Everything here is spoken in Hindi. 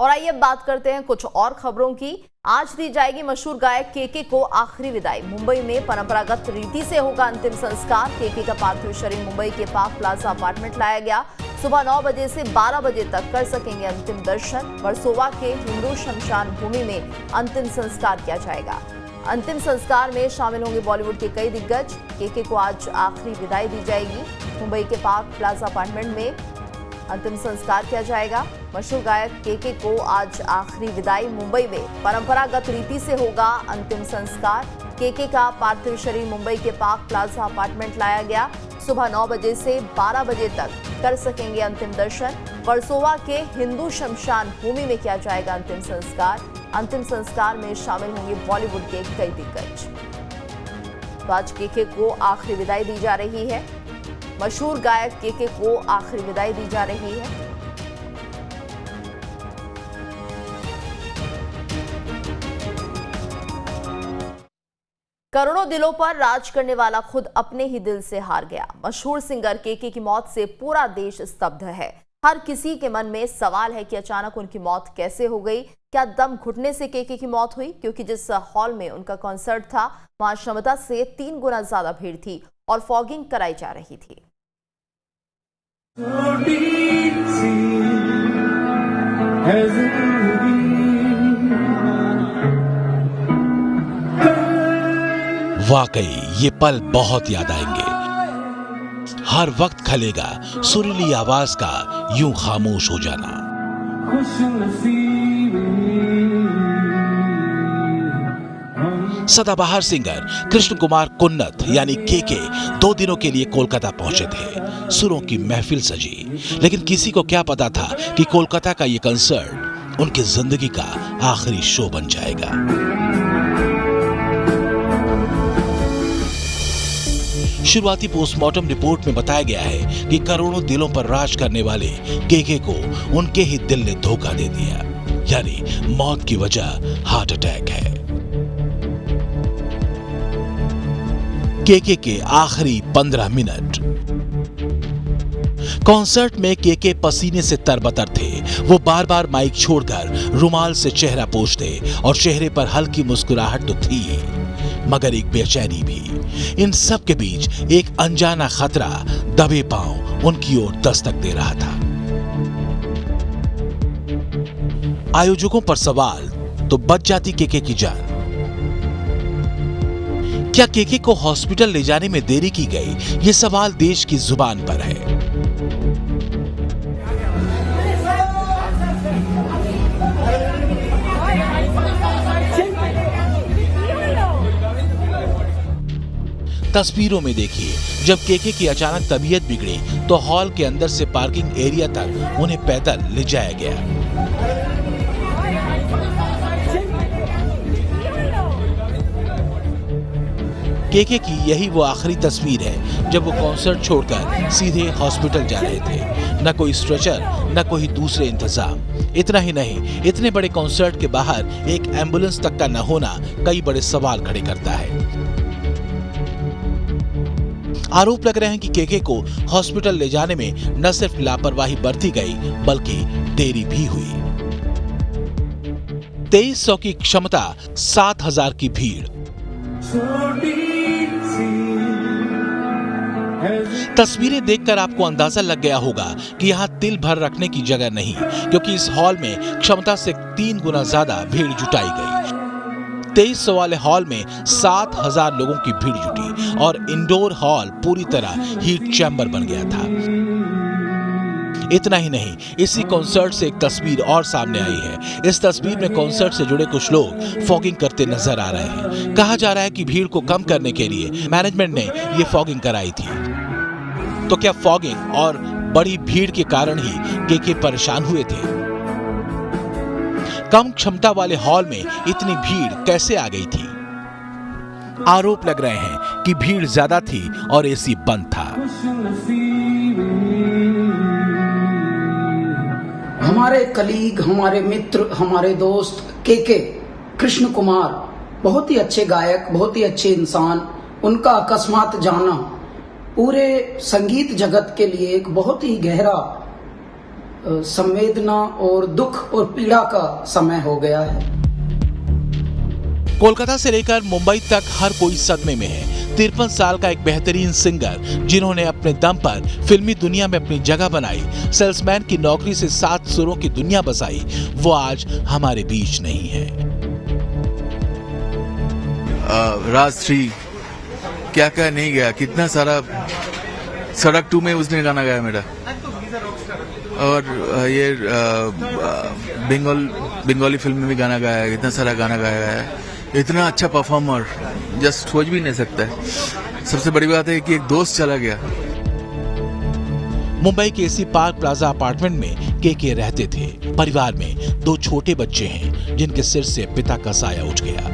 और आइए अब बात करते हैं कुछ और खबरों की। आज दी जाएगी मशहूर गायक केके को आखिरी विदाई। मुंबई में परंपरागत रीति से होगा अंतिम संस्कार। केके का पार्थिव शरीर मुंबई के पार्क प्लाजा अपार्टमेंट लाया गया। सुबह 9 बजे से 12 बजे तक कर सकेंगे अंतिम दर्शन। वर्सोवा के हिंदू शमशान भूमि में अंतिम संस्कार किया जाएगा। अंतिम संस्कार में शामिल होंगे बॉलीवुड के कई दिग्गज। केके को आज आखिरी विदाई दी जाएगी। मुंबई के पार्क प्लाजा अपार्टमेंट में अंतिम संस्कार किया जाएगा। मशहूर गायक केके को आज आखिरी विदाई। मुंबई में परंपरागत रीति से होगा अंतिम संस्कार। केके का पार्थिव शरीर मुंबई के पार्क प्लाजा अपार्टमेंट लाया गया। सुबह 9 बजे से 12 बजे तक कर सकेंगे अंतिम दर्शन। वर्सोवा के हिंदू शमशान भूमि में किया जाएगा अंतिम संस्कार। अंतिम संस्कार में शामिल होंगे बॉलीवुड के कई दिग्गज। तो आज केके को आखिरी विदाई दी जा रही है। मशहूर गायक केके को आखिरी विदाई दी जा रही है। करोड़ों दिलों पर राज करने वाला खुद अपने ही दिल से हार गया। मशहूर सिंगर केके की मौत से पूरा देश स्तब्ध है। हर किसी के मन में सवाल है कि अचानक उनकी मौत कैसे हो गई। क्या दम घुटने से केके की मौत हुई? क्योंकि जिस हॉल में उनका कॉन्सर्ट था वहां क्षमता से 3 गुना ज्यादा भीड़ थी और फॉगिंग कराई जा रही थी। वाकई ये पल बहुत याद आएंगे। हर वक्त खलेगा सुरीली आवाज का यूं खामोश हो जाना। सदाबहार सिंगर कृष्ण कुमार कुन्नत यानी केके 2 दिनों के लिए कोलकाता पहुंचे थे। सुरों की महफिल सजी, लेकिन किसी को क्या पता था कि कोलकाता का ये कंसर्ट उनकी जिंदगी का आखिरी शो बन जाएगा। शुरुआती पोस्टमार्टम रिपोर्ट में बताया गया है कि करोड़ों दिलों पर राज करने वाले केके को उनके ही दिल ने धोखा दे दिया, यानी मौत की वजह हार्ट अटैक है। केके के आखिरी 15 मिनट। कॉन्सर्ट में केके पसीने से तरबतर थे। वो बार बार माइक छोड़कर रुमाल से चेहरा पोंछते और चेहरे पर हल्की मुस्कुराहट तो थी, मगर एक बेचैनी भी। इन सब के बीच एक अनजाना खतरा दबे पांव उनकी ओर दस्तक दे रहा था। आयोजकों पर सवाल तो बच जाती केके की जान। क्या केके को हॉस्पिटल ले जाने में देरी की गई? ये सवाल देश की जुबान पर है। तस्वीरों में देखिए, जब केके की अचानक तबीयत बिगड़ी तो हॉल के अंदर से पार्किंग एरिया तक उन्हें पैदल ले जाया गया। केके की यही वो आखिरी तस्वीर है जब वो कॉन्सर्ट छोड़कर सीधे हॉस्पिटल जा रहे थे। न कोई स्ट्रेचर, न कोई दूसरे इंतजाम। इतना ही नहीं, इतने बड़े कॉन्सर्ट के बाहर एक एम्बुलेंस तक का न होना कई बड़े सवाल खड़े करता है। आरोप लग रहे हैं कि केके को हॉस्पिटल ले जाने में न सिर्फ लापरवाही बरती गई बल्कि देरी भी हुई। 2300 की क्षमता, 7000 की भीड़। तस्वीरें देखकर आपको अंदाजा लग गया होगा कि यहाँ तिल भर रखने की जगह नहीं, क्योंकि इस हॉल में क्षमता से 3 गुना ज्यादा भीड़ जुटाई गई। 2300 वाले हॉल में 7000 लोगों की भीड़ जुटी और इंडोर हॉल पूरी तरह हीट चैम्बर बन गया था। इतना ही नहीं, इसी कॉन्सर्ट से एक तस्वीर और सामने आई है। इस तस्वीर में कॉन्सर्ट से जुड़े कुछ लोग फॉगिंग करते नजर आ रहे हैं। कहा जा रहा है कि भीड़ को कम करने के लिए मैनेजमेंट ने ये फॉगिंग कराई थी। तो क्या फॉगिंग और बड़ी भीड़ के कारण ही केके परेशान हुए थे? कम क्षमता वाले हॉल में इतनी भीड़ कैसे आ गई थी? आरोप लग रहे हैं कि भीड़ ज्यादा थी और एसी बंद था। हमारे कलीग, हमारे मित्र, हमारे दोस्त केके कृष्ण कुमार बहुत ही अच्छे गायक, बहुत ही अच्छे इंसान। उनका अकस्मात जाना पूरे संगीत जगत के लिए एक बहुत ही गहरा संवेदना और दुख और पीड़ा का समय हो गया है। कोलकाता से लेकर मुंबई तक हर कोई सदमे में है। 53 साल का एक बेहतरीन सिंगर जिन्होंने अपने दम पर फिल्मी दुनिया में अपनी जगह बनाई, सेल्समैन की नौकरी से 7 सुरों की दुनिया बसाई, वो आज हमारे बीच नहीं है। राजश्री क्या क्या नहीं गया, कितना सारा सड़क 2 में उसने गाना गाया मेरा, और ये बंगाली फिल्म में भी गाना गाया है, इतना सारा गाना गाया है। इतना अच्छा परफॉर्मर जस्ट सोच भी नहीं सकता है। सबसे बड़ी बात है कि एक दोस्त चला गया। मुंबई के इसी पार्क प्लाजा अपार्टमेंट में केके रहते थे। परिवार में 2 छोटे बच्चे हैं जिनके सिर से पिता का साया उठ गया।